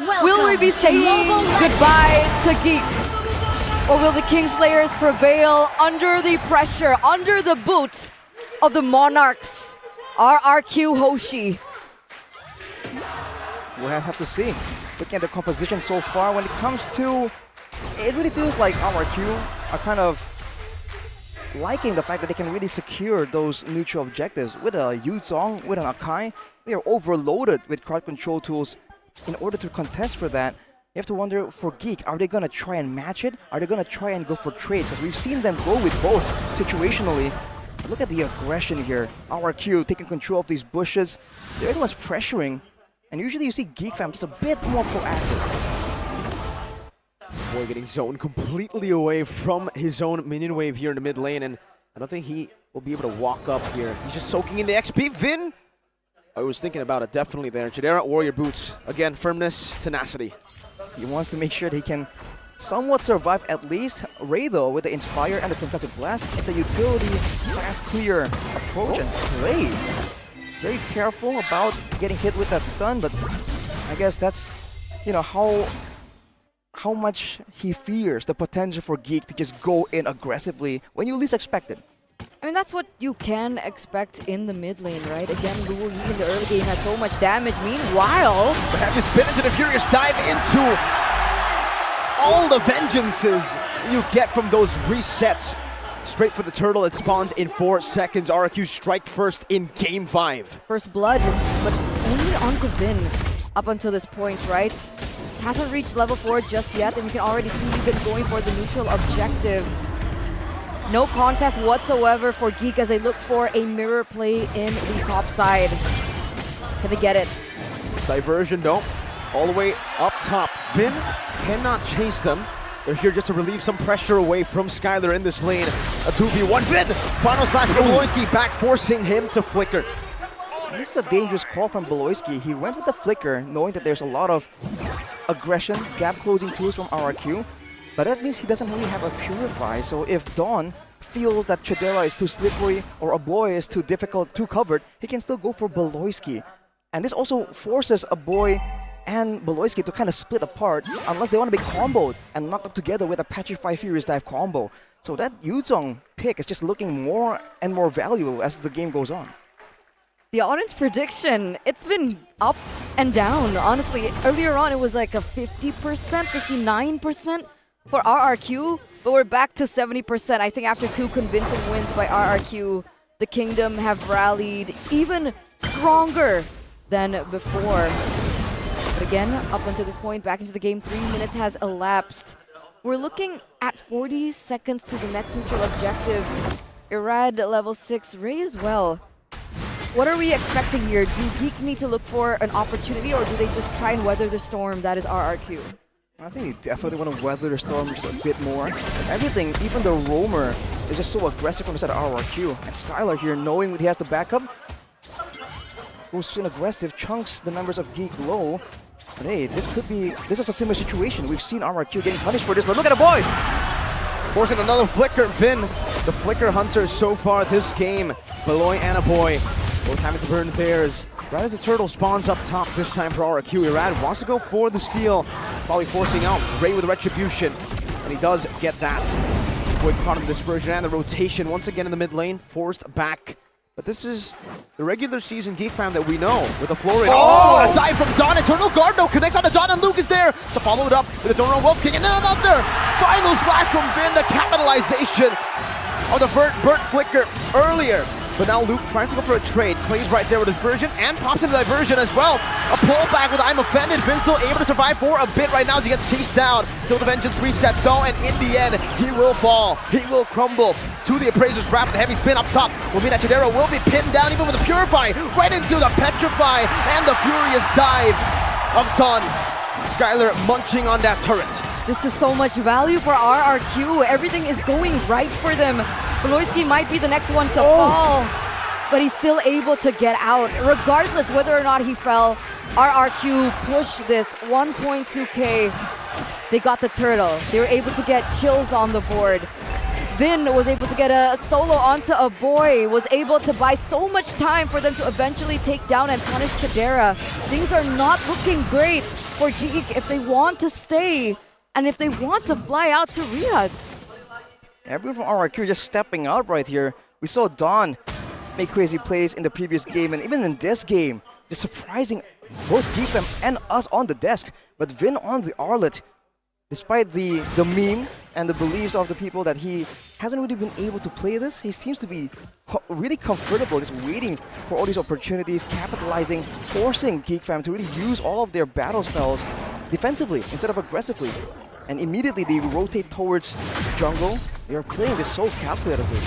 Will we be saying goodbye to GEEK? Or will the Kingslayers prevail under the pressure, under the boot of the Monarchs? RRQ Hoshi. We'll have to see. Looking at the composition so far, when it comes to, it really feels like RRQ are kind of liking the fact that they can really secure those neutral objectives. With a Yuzong, with an Akai, they are overloaded with crowd control tools. In order to contest for that, you have to wonder for GEEK, are they going to try and match it? Are they going to try and go for trades? Because we've seen them go with both situationally. But look at the aggression here. RRQ taking control of these bushes. They're the ones pressuring. And usually you see GEEK fam just a bit more proactive. Boy getting zoned completely away from his own minion wave here in the mid lane. And I don't think he will be able to walk up here. He's just soaking in the XP. Vin, I was thinking about it definitely there. Chidera, Warrior Boots. Again, firmness, tenacity. He wants to make sure that he can somewhat survive at least. Ray though, with the Inspire and the Concussive Blast, it's a utility, fast clear approach and play. Very careful about getting hit with that stun, but I guess that's, you know, how much he fears the potential for GEEK to just go in aggressively when you least expect it. I mean, that's what you can expect in the mid lane, right? Again, Luo Yi in the early game has so much damage. Meanwhile, they have to spin into the Furious Dive into all the vengeances you get from those resets. Straight for the turtle, it spawns in 4 seconds. RRQ strike first in Game 5. First blood, but only onto Vin up until this point, right? Hasn't reached level 4 just yet, and you can already see Vin going for the neutral objective. No contest whatsoever for GEEK as they look for a mirror play in the top side. Can they get it? Diversion, no. All the way up top. Vin cannot chase them. They're here just to relieve some pressure away from Skylar in this lane. A 2v1. Vin! Final slash from Beloyski back, forcing him to flicker. This is a dangerous call from Beloyski. He went with the flicker, knowing that there's a lot of aggression, gap closing tools from RRQ. But that means he doesn't really have a Purify, so if Dawn feels that Chidera is too slippery or a boy is too difficult, too covered, he can still go for Beloyski. And this also forces a boy and Beloyski to kind of split apart unless they want to be comboed and knocked up together with a Petrify Furious Dive combo. So that Yuzong pick is just looking more and more valuable as the game goes on. The audience prediction, it's been up and down. Honestly, earlier on it was like a 50%, 59%. for RRQ, but we're back to 70%. I think after 2 convincing wins by RRQ, the Kingdom have rallied even stronger than before. But again, up until this point, back into the game, 3 minutes has elapsed. We're looking at 40 seconds to the net neutral objective. Irad level 6, Ray as well. What are we expecting here? Do GEEK need to look for an opportunity, or do they just try and weather the storm that is RRQ? I think they definitely want to weather the storm just a bit more. Everything, even the roamer, is just so aggressive from the side of RRQ. And Skylar here, knowing that he has the backup, goes in aggressive, chunks the members of GEEK low. But hey, this is a similar situation. We've seen RRQ getting punished for this, but look at the boy! Forcing another flicker, Vin. The flicker hunters so far this game. Beloy and a boy, both having to burn theirs. Right as the turtle spawns up top this time for RRQ, Irad wants to go for the steal, probably forcing out Ray with Retribution, and he does get that. Boy caught in the dispersion and the rotation once again in the mid lane, forced back. But this is the regular season GEEK fam that we know with a floor rate. Oh, a dive from Dawn. Eternal Guard no connects on to Dawn, and Luke is there to follow it up with a Donor Wolf King, and then another final slash from Vin. The capitalization of the burnt flicker earlier. But now Luke tries to go for a trade, plays right there with his Virgin and pops into Diversion as well. A pullback with I'm Offended. Vin's still able to survive for a bit right now as he gets chased down. Still the Vengeance resets though, and in the end, he will fall. He will crumble to the Appraiser's Wrap. The heavy spin up top will mean that Chidera will be pinned down even with a Purify right into the Petrify and the Furious Dive of Dawn. Skylar munching on that turret. This is so much value for RRQ. Everything is going right for them. Beloyski might be the next one to fall, but he's still able to get out. Regardless whether or not he fell, RRQ pushed this 1.2k. They got the turtle. They were able to get kills on the board. Vin was able to get a solo onto a boy, was able to buy so much time for them to eventually take down and punish Chidera. Things are not looking great for GEEK if they want to stay and if they want to fly out to Riyadh. Everyone from RRQ just stepping out right here. We saw Dawn make crazy plays in the previous game and even in this game, just surprising both GEEK and us on the desk. But Vin on the Arlet, despite the meme and the beliefs of the people that he hasn't really been able to play this, he seems to be really comfortable just waiting for all these opportunities, capitalizing, forcing GEEK fam to really use all of their battle spells defensively instead of aggressively. And immediately they rotate towards jungle. They are playing this so calculatively.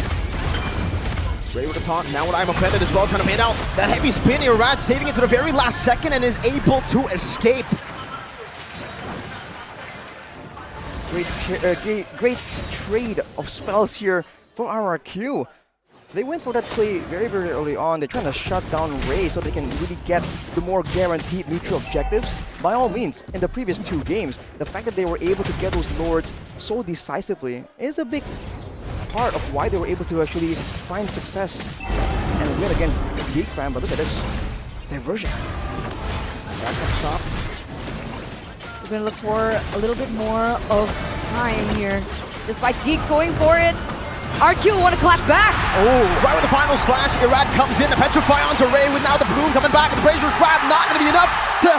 Ray with the taunt, now with I'm Offended as well, trying to bait out that heavy spin. Irad saving it to the very last second and is able to escape. Great trade of spells here for RRQ. They went for that play very, very early on. They're trying to shut down Ray so they can really get the more guaranteed neutral objectives. By all means, in the previous 2 games, the fact that they were able to get those lords so decisively is a big part of why they were able to actually find success and win against GEEK fam. But look at this diversion. Back up top. We're going to look for a little bit more of time here. Despite GEEK going for it, RQ want to clap back. Oh, right with the final slash, Irad comes in to petrify onto Ray with now the Bloom coming back. And the Brazier's grab not going to be enough to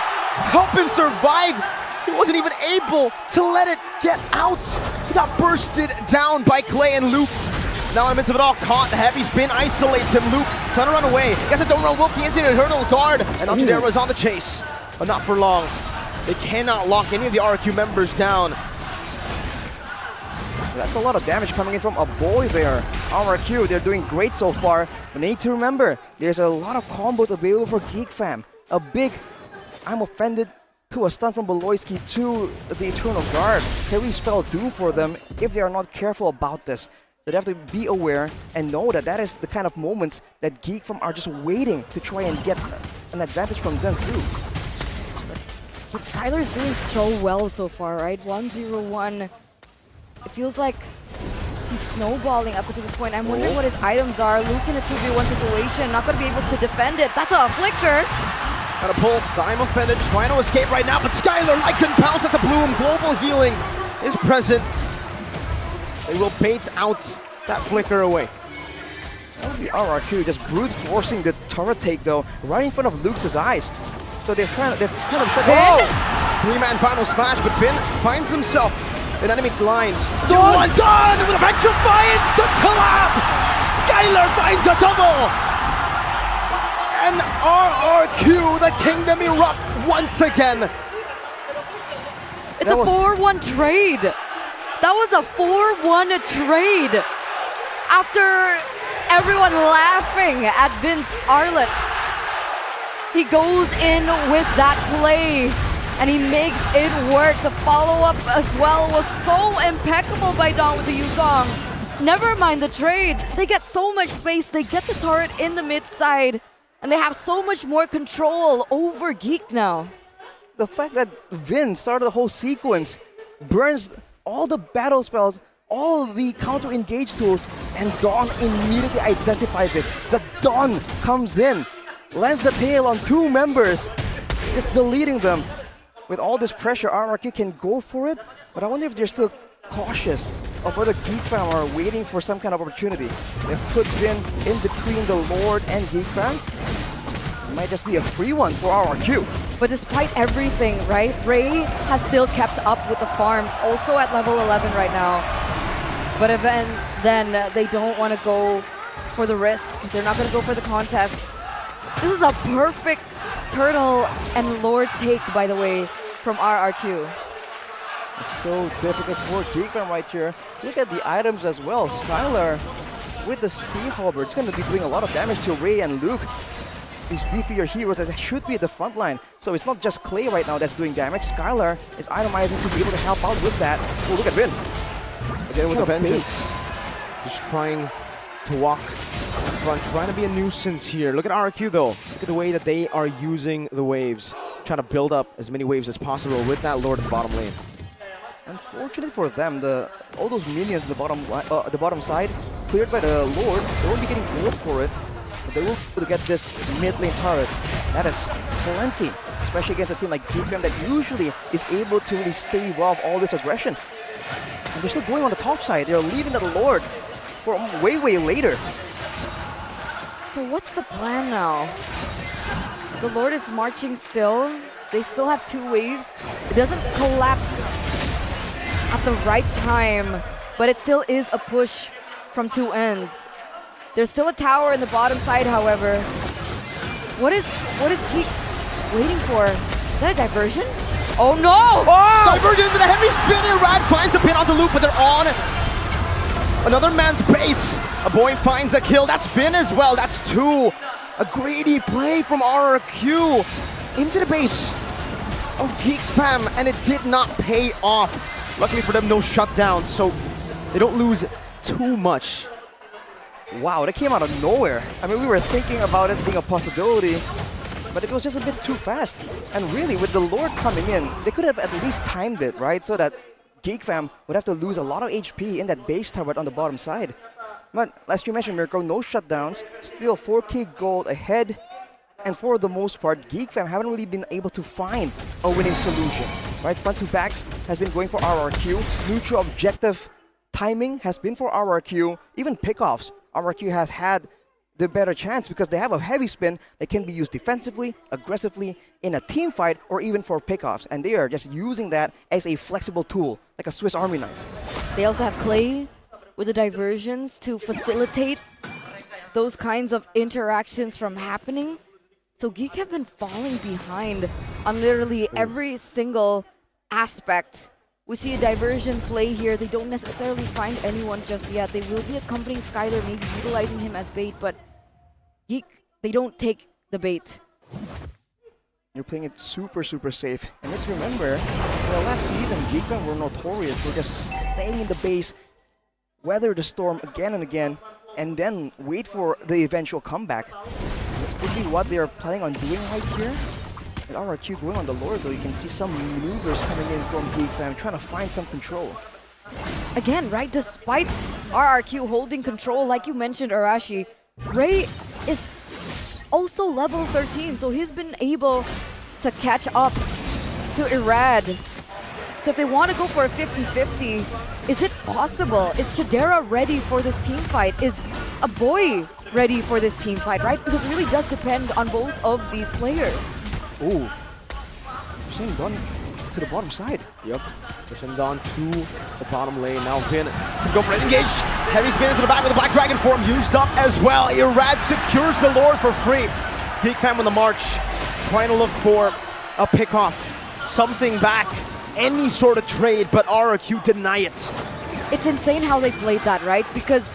help him survive. He wasn't even able to let it get out. He got bursted down by Clay and Luke. Now in the midst of it all, caught, heavy spin, isolates him. Luke trying to run away. Guess I don't know, Wolf, the incident, hurdle guard. And Algidera was on the chase, but not for long. They cannot lock any of the RRQ members down. That's a lot of damage coming in from a boy there. RRQ, they're doing great so far. But they need to remember, there's a lot of combos available for GEEK fam. A big I'm Offended to a stun from Beloyski to the Eternal Guard. Carry spell doom for them if they are not careful about this. So they have to be aware and know that that is the kind of moments that GEEK fam are just waiting to try and get an advantage from them through. But Skylar's doing so well so far, right? 1-0-1. It feels like he's snowballing up until this point. I'm wondering what his items are. Luke in a 2v1 situation, not going to be able to defend it. That's a flicker. Gotta pull, I'm Offended, trying to escape right now, but Skylar, Lycan pounce, that's a Bloom. Global healing is present. They will bait out that flicker away. The RRQ just brute forcing the turret take though, right in front of Luke's eyes. So they're kind of shut down. 3-man final slash, but Vin finds himself in enemy lines. 2-1 done with a petrify instant collapse. Skylar finds a double. And RRQ, the kingdom erupt once again. It's a 4-1 trade. That was a 4-1 trade. After everyone laughing at Vince Arlet, he goes in with that play and he makes it work. The follow-up as well was so impeccable by Dawn with the Yuzong. Never mind the trade. They get so much space. They get the turret in the mid side and they have so much more control over GEEK now. The fact that Vin started the whole sequence, burns all the battle spells, all the counter-engage tools, and Dawn immediately identifies it. The Dawn comes in, lands the tail on 2 members, just deleting them. With all this pressure, RRQ can go for it, but I wonder if they're still cautious of whether GEEK fam are waiting for some kind of opportunity. They've put Vin in between the Lord and GEEK fam. It might just be a free one for RRQ. But despite everything, right, Ray has still kept up with the farm, also at level 11 right now. But then they don't want to go for the risk. They're not going to go for the contest. This is a perfect turtle and Lord take, by the way, from RRQ. It's so difficult for GEEK fam right here. Look at the items as well. Skylar with the Sea Halberd. It's going to be doing a lot of damage to Ray and Luke. These beefier heroes that should be at the front line. So it's not just Clay right now that's doing damage. Skylar is itemizing to be able to help out with that. Oh, look at Vin. Again with the vengeance. Just trying to walk in front, trying to be a nuisance here. Look at RRQ though. Look at the way that they are using the waves. Trying to build up as many waves as possible with that Lord in the bottom lane. Unfortunately for them, all those minions in the bottom side cleared by the Lord. They won't be getting gold for it. But they will be able to get this mid lane turret. That is plenty especially against a team like GEEK that usually is able to really stave off all this aggression. And they're still going on the top side. They're leaving the Lord for way, way later. So what's the plan now? The Lord is marching still. They still have 2 waves. It doesn't collapse at the right time, but it still is a push from 2 ends. There's still a tower in the bottom side, however. What is GEEK waiting for? Is that a diversion? Oh no! Oh! Divergence and a heavy spin, and Rad finds the pin onto Luke, but they're on another man's base. A boy finds a kill. That's Finn as well. That's 2. A greedy play from RRQ into the base of GEEK fam, and it did not pay off. Luckily for them, no shutdown, so they don't lose too much. Wow, that came out of nowhere. I mean, we were thinking about it being a possibility, but it was just a bit too fast. And really, with the Lord coming in, they could have at least timed it, right? So that GEEK fam would have to lose a lot of HP in that base tower on the bottom side. But as you mentioned, Mirko, no shutdowns, still 4k gold ahead. And for the most part, GEEK fam haven't really been able to find a winning solution, right? Front to backs has been going for RRQ. Neutral objective timing has been for RRQ. Even pickoffs, RRQ has had the better chance because they have a heavy spin that can be used defensively, aggressively, in a team fight, or even for pickoffs. And they are just using that as a flexible tool, like a Swiss Army knife. They also have Clay with the diversions to facilitate those kinds of interactions from happening. So GEEK have been falling behind on literally every single aspect. We see a diversion play here. They don't necessarily find anyone just yet. They will be accompanying Skyler, maybe utilizing him as bait, but GEEK, they don't take the bait. You're playing it super, super safe. And let's remember, last season, GEEK fam were notorious for just staying in the base, weather the storm again and again, and then wait for the eventual comeback. This could be what they're planning on doing right here. With RRQ going on the Lord, though, you can see some maneuvers coming in from GEEK fam, trying to find some control. Again, right, despite RRQ holding control, like you mentioned, Arashi, Ray is also level 13, so he's been able to catch up to Irad. So if they want to go for a 50-50, is it possible? Is Chidera ready for this team fight? Is a boy ready for this team fight, right? Because it really does depend on both of these players. Oh, same done to the bottom side. Yep, pushing down to the bottom lane. Now Finn can go for an engage. Heavy spin into the back with the Black Dragon form used up as well. Irad secures the Lord for free. GEEK fam on the march, trying to look for a pickoff, something back, any sort of trade, but RRQ deny it. It's insane how they played that, right? Because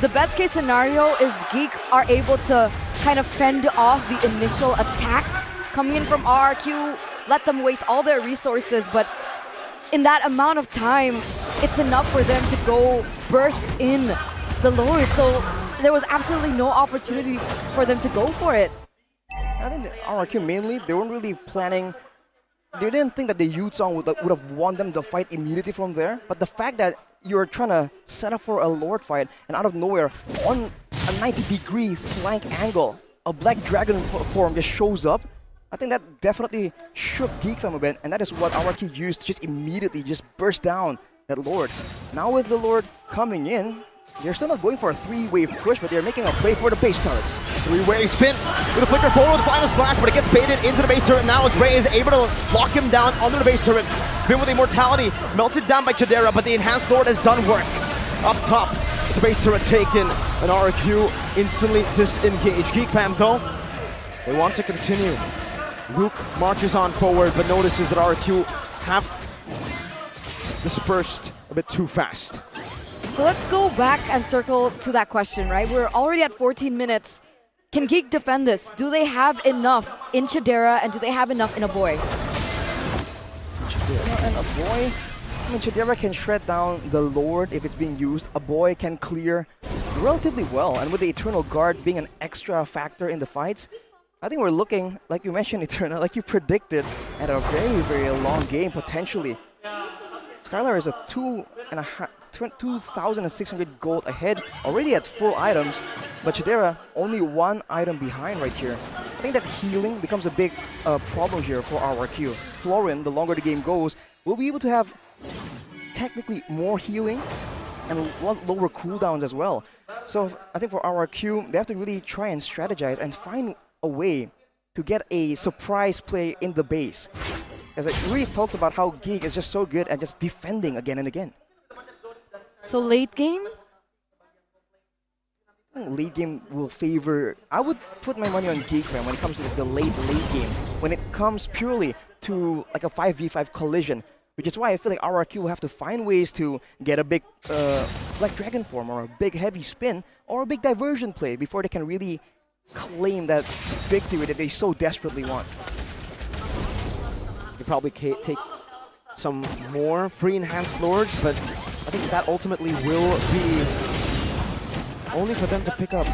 the best case scenario is GEEK are able to kind of fend off the initial attack coming in from RRQ, let them waste all their resources, but in that amount of time, it's enough for them to go burst in the Lord. So there was absolutely no opportunity for them to go for it. I think the RRQ mainly, they weren't really planning. They didn't think that the Yuzong would have won them the fight immediately from there. But the fact that you're trying to set up for a Lord fight, and out of nowhere, on a 90-degree flank angle, a Black Dragon form just shows up. I think that definitely shook GEEK fam a bit, and that is what RRQ used to just immediately just burst down that Lord. Now with the Lord coming in, they're still not going for a 3-wave push, but they're making a play for the base turrets. 3-wave spin with a flicker forward with the final slash, but it gets baited into the base turret. Now as Ray is able to lock him down under the base turret. Finn with immortality, melted down by Chidera, but the enhanced Lord has done work. Up top, it's a base turret taken, and RRQ instantly disengaged. GEEK fam though, they want to continue. Luke marches on forward, but notices that RRQ have dispersed a bit too fast. So let's go back and circle to that question, right? We're already at 14 minutes. Can GEEK defend this? Do they have enough in Chidera, and do they have enough in a boy? Chidera and a boy? I mean, Chidera can shred down the Lord if it's being used. A boy can clear relatively well, and with the Eternal Guard being an extra factor in the fights, I think we're looking, like you mentioned, Eternal, like you predicted, at a very, very long game, potentially. Skylar is a 2,600 gold ahead, already at full items, but Chidera only 1 item behind right here. I think that healing becomes a big problem here for RRQ. Florin, the longer the game goes, will be able to have technically more healing and a lot lower cooldowns as well. So I think for RRQ, they have to really try and strategize and find a way to get a surprise play in the base. As I really talked about how GEEK is just so good at just defending again and again. So late game? Late game will favor. I would put my money on GEEK fam when it comes to the late game. When it comes purely to like a 5v5 collision, which is why I feel like RRQ will have to find ways to get a big Black Dragon form or a big heavy spin or a big diversion play before they can really claim that victory that they so desperately want. They probably take some more free enhanced lords, but I think that ultimately will be only for them to pick up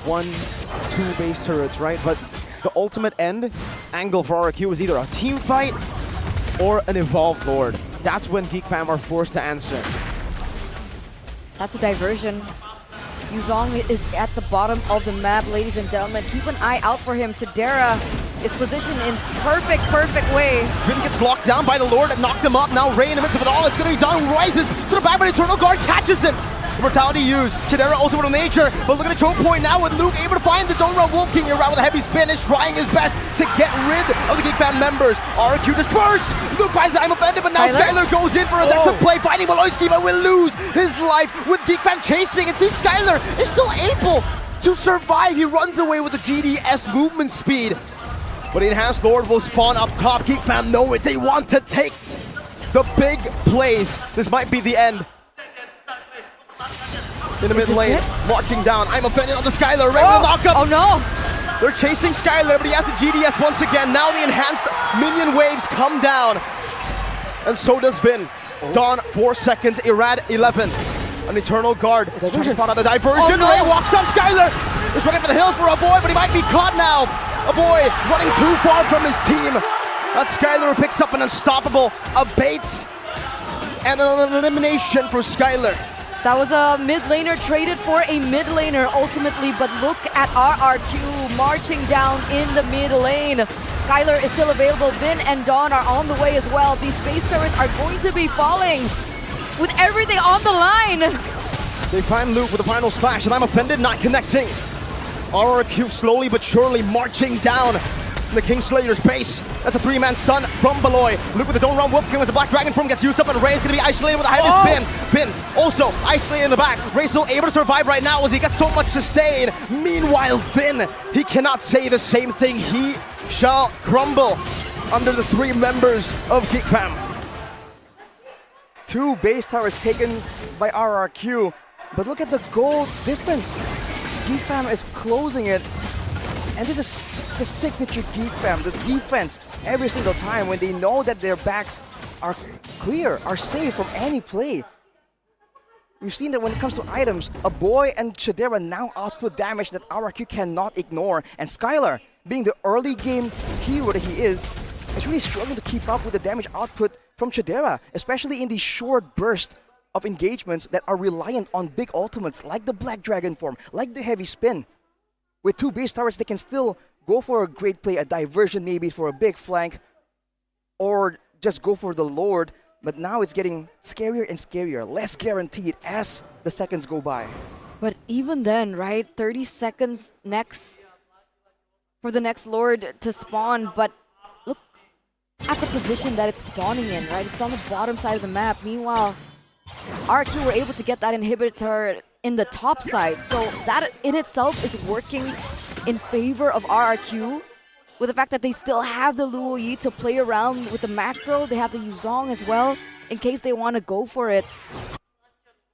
1-2 base turrets, right? But the ultimate end angle for RRQ is either a team fight or an evolved lord. That's when GEEK fam are forced to answer. That's a diversion. Yuzong is at the bottom of the map, ladies and gentlemen. Keep an eye out for him. Chidera is positioned in perfect way. Finn gets locked down by the lord that knocked him up. Now Ray in the midst of it all, it's gonna be done. Rises to the back, but Eternal Guard catches him. Mortality used. Chidera ultimate of nature, but look at the choke point now with Luke able to find the Don't Run Wolf King around with a heavy spin, is trying his best to get rid of the GEEK fam members. RRQ dispersed. Luke finds that I'm offended, but now Skylar goes in for a desperate play, fighting Maloyski, but will lose his life with GEEK fam chasing. It seems Skylar is still able to survive. He runs away with the GDS movement speed, but the enhanced lord will spawn up top. GEEK fam know it. They want to take the big plays. This might be the end. In the mid lane, marching down. I'm offended on the Skylar. Ray will knock up. Oh no! They're chasing Skylar, but he has the GDS once again. Now the enhanced minion waves come down. And so does Vin. Dawn 4 seconds, Irad 11. An Eternal Guard. Trying to spot out the diversion. Oh, no. Ray walks up. Skylar is running for the hills for a boy, but he might be caught now. A boy running too far from his team. That Skylar picks up an unstoppable, a bait, and an elimination for Skylar. That was a mid laner traded for a mid laner ultimately, but look at RRQ marching down in the mid lane. Skylar is still available. Vin and Dawn are on the way as well. These base turrets are going to be falling with everything on the line. They find Luke with the final slash, and I'm offended, not connecting. RRQ slowly but surely marching down in the Kingslayer's base. That's a 3-man stun from Beloy. Luke with the Don't Run Wolf King with the Black Dragon form gets used up, and Ray is going to be isolated with a heavy spin. Finn also isolated in the back. Ray still able to survive right now as he gets so much sustain. Meanwhile, Finn, he cannot say the same thing. He shall crumble under the 3 members of GEEK fam. 2 base towers taken by RRQ, but look at the goal difference. GEEK fam is closing it, and this is the signature GEEK fam, the defense every single time when they know that their backs are clear, are safe from any play. We've seen that when it comes to items, a boy and Chidera now output damage that RRQ cannot ignore, and Skylar, being the early game hero that he is really struggling to keep up with the damage output from Chidera, especially in these short bursts of engagements that are reliant on big ultimates like the Black Dragon form, like the heavy spin. With 2 base towers, they can still go for a great play, a diversion maybe for a big flank, or just go for the Lord. But now it's getting scarier and scarier, less guaranteed as the seconds go by. But even then, right, 30 seconds next for the next Lord to spawn, but look at the position that it's spawning in, right? It's on the bottom side of the map. Meanwhile, RRQ were able to get that inhibitor in the top side, so that in itself is working in favor of RRQ, with the fact that they still have the Luo Yi to play around with the macro. They have the Yuzong as well in case they want to go for it.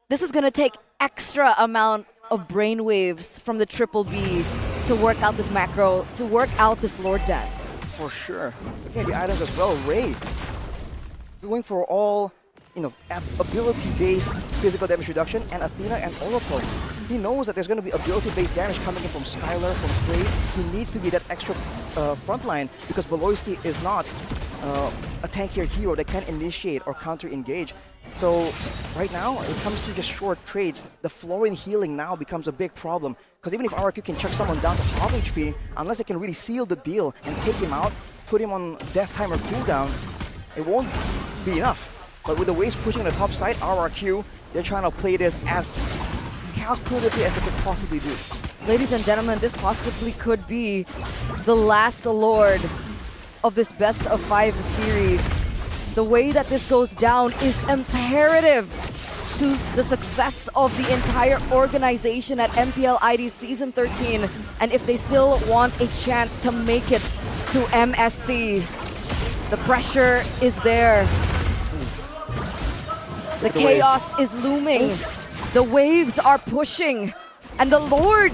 This is going to take extra amount of brainwaves from the Triple B to work out this macro, to work out this Lord dance. For sure. Looking at the items as well, Ray going for all, ability-based physical damage reduction, and Athena and Oracle. He knows that there's going to be ability-based damage coming in from Skylar, from Frey. He needs to be that extra frontline because Beloyski is not. a tankier hero that can initiate or counter-engage. So right now, when it comes to just short trades, the Florin healing now becomes a big problem. Because even if RRQ can chuck someone down to half HP, unless they can really seal the deal and take him out, put him on death timer cooldown, it won't be enough. But with the waves pushing on the top side, RRQ, they're trying to play this as calculatively as they could possibly do. Ladies and gentlemen, this possibly could be the last Lord of this best of 5 series. The way that this goes down is imperative to the success of the entire organization at MPL ID Season 13. And if they still want a chance to make it to MSC, the pressure is there. The chaos is looming. The waves are pushing. And the Lord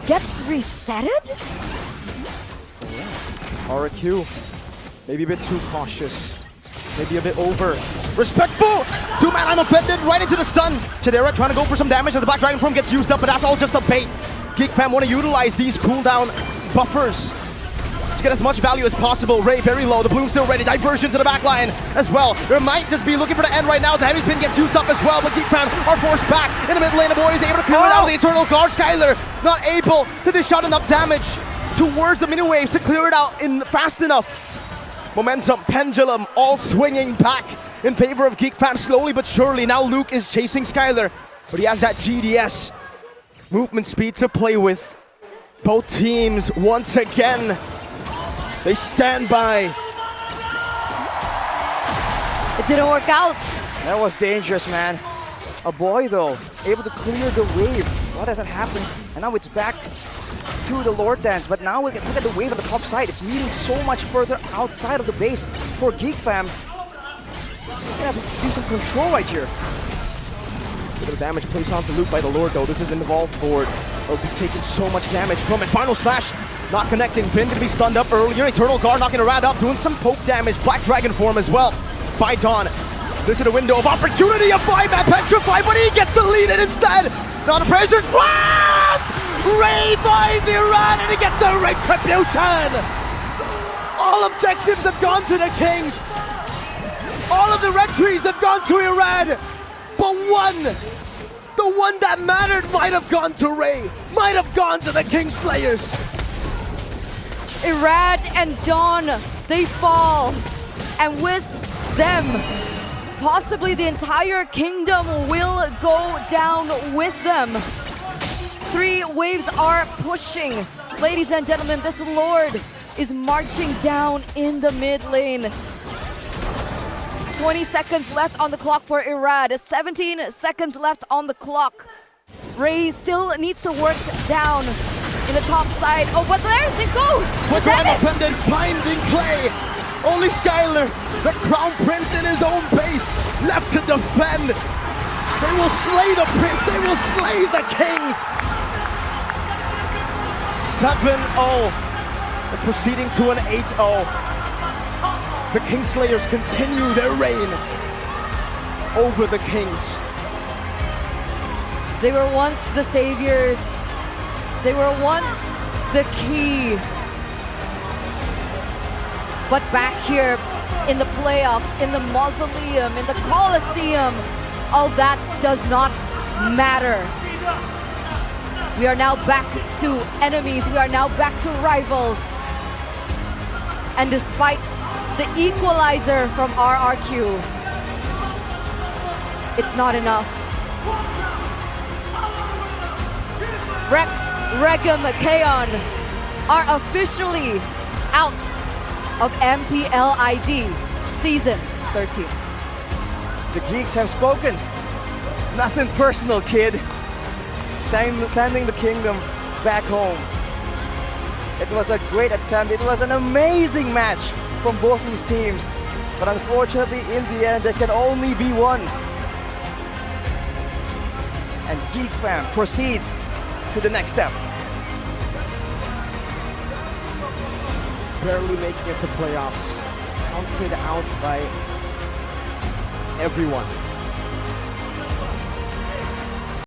gets resetted? RRQ, maybe a bit too cautious. Maybe a bit over. Respectful! 2-man unoffended, right into the stun. Chidera trying to go for some damage as the Black Dragon form gets used up, but that's all just a bait. GEEK fam want to utilize these cooldown buffers to get as much value as possible. Ray very low, the Bloom still ready. Diversion to the back line as well. There might just be looking for the end right now. The heavy pin gets used up as well, but GEEK fam are forced back in the mid lane. The boy is able to clear it out of the Eternal Guard. Skylar not able to dish out enough damage towards the mini waves to clear it out in fast enough. Momentum, pendulum, all swinging back in favor of GEEK fam slowly but surely. Now Luke is chasing Skylar, but he has that GDS movement speed to play with. Both teams, once again, they stand by. It didn't work out. That was dangerous, man. A boy, though, able to clear the wave. What hasn't happened? And now it's back to the Lord Dance, but now look at the wave on the top side. It's meeting so much further outside of the base for GEEK fam. They have decent control right here. Bit of damage placed onto Luke by the Lord, though. This is an involved board. They'll be taking so much damage from it. Final slash, not connecting. Finn gonna be stunned up earlier. Eternal Guard knocking a rat up, doing some poke damage. Black Dragon form as well by Dawn. This is a window of opportunity. A 5-man petrified, but he gets the lead in instead. Now the Praisers run! Ray finds Iran and he gets the retribution! All objectives have gone to the Kings. All of the retries have gone to Iran. But one, the one that mattered might have gone to Ray, might have gone to the Kingslayers. Irad and Dawn, they fall. And with them, possibly the entire kingdom will go down with them. 3 waves are pushing. Ladies and gentlemen, this Lord is marching down in the mid lane. 20 seconds left on the clock for Irad. 17 seconds left on the clock. Ray still needs to work down in the top side. Oh, but there they go! But unoffended finding play. Only Skylar, the Crown Prince in his own base, left to defend. They will slay the Prince, they will slay the Kings. 7-0, and proceeding to an 8-0. The Kingslayers continue their reign over the Kings. They were once the saviors. They were once the key. But back here in the playoffs, in the Mausoleum, in the Coliseum, all that does not matter. We are now back to enemies. We are now back to rivals. And despite the equalizer from RRQ, it's not enough. Rex, Regum, Kaon are officially out of MPL ID Season 13. The Geeks have spoken. Nothing personal, kid. Sending the kingdom back home. It was a great attempt. It was an amazing match from both these teams. But unfortunately, in the end, there can only be one. And GEEK fam proceeds to the next step. Barely making it to playoffs. Counted out by everyone.